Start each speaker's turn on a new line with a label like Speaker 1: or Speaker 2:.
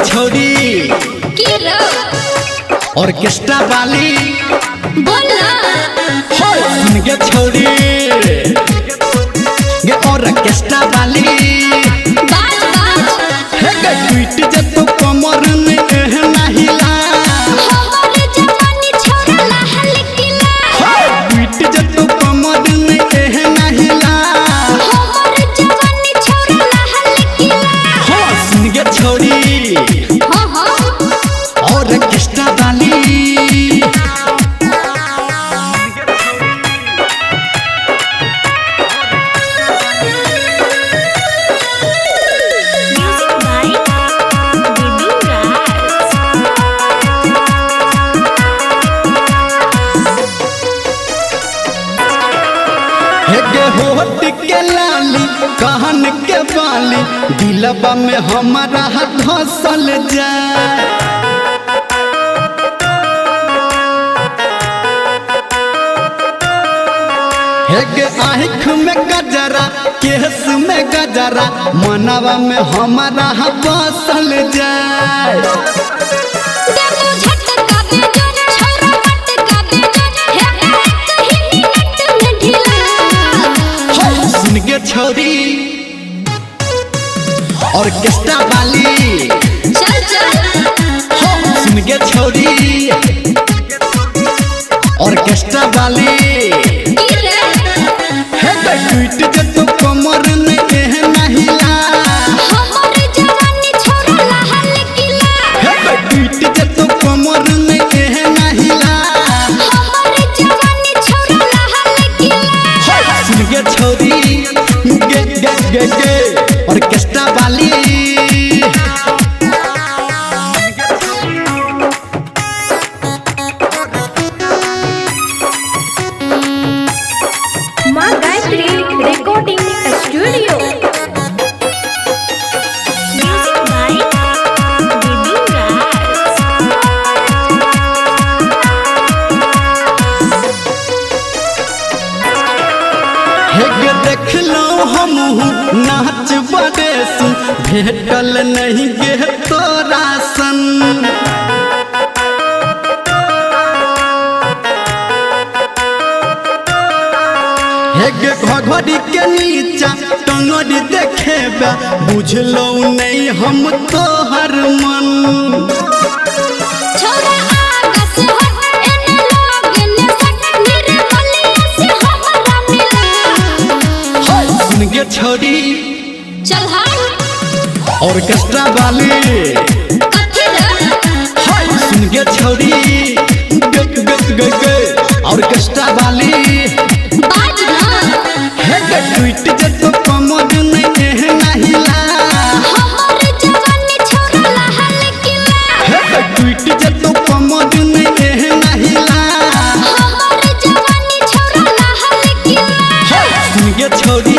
Speaker 1: छोड़ी
Speaker 2: किला
Speaker 1: ऑर्केस्ट्रा वाली
Speaker 2: बोला
Speaker 1: सुन के छोड़ी ये ऑर्केस्ट्रा वाली
Speaker 2: बाज बाज
Speaker 1: हे के ट्वीट जे तो कमर में हिला
Speaker 2: हमारे जवानी छोरा लहल किला
Speaker 1: ट्वीट जे तो कमर में हिला
Speaker 2: हमारे जवानी छोरा लहल किला
Speaker 1: सुन के छोड़ी
Speaker 2: हां
Speaker 1: ऑर्केस्ट्रा वाली होट के लाली कहन के बाली दिलबा में हमारा हाथ धसल जाए आँख में गजरा केस में गजरा मनवा में हमारा हाथ बसल जाए
Speaker 2: देखो झटका बेजोर छोरा मटका बेजोर है कहीं मिनट में ढीला
Speaker 1: सुन के छोरी ऑर्केस्ट्रा वाली
Speaker 2: चल चल
Speaker 1: सुन के छोरी ऑर्केस्ट्रा वाली ट्वीट जे तो कमर में हिला
Speaker 2: हमारे जवानी छोरा लहल किला
Speaker 1: ट्वीट जे तो कमर में हिला
Speaker 2: हमारे जवानी छोरा लहल किला
Speaker 1: सुन के छोरी गे ऑर्केस्ट्रा वाली
Speaker 3: Maa Gayatri recording studio music by Baby Raj
Speaker 1: हे देख लो हम नाच बदेस भेटल नहीं गे तोरा सन हे घड़ी के नीचा टंगड़ी देखेबा बुझलो नहीं हम तोहर मन
Speaker 2: छोरा आकाश हट एने लोग ने सट नirmaliya से हमारा मिला
Speaker 1: सुन के छोड़ी
Speaker 2: चल हाय
Speaker 1: ऑर्केस्ट्रा वाली
Speaker 2: कथी रे
Speaker 1: सुन के छोड़ी ऑर्केस्ट्रा वाली
Speaker 2: बाज ना
Speaker 1: ट्वीट जे तो कमर में हिला
Speaker 2: हमारे जवानी छोरा लहल किला
Speaker 1: ट्वीट जे तो कमर में हिला
Speaker 2: हमारे जवानी छोरा लहल किला
Speaker 1: सुन के छोड़ी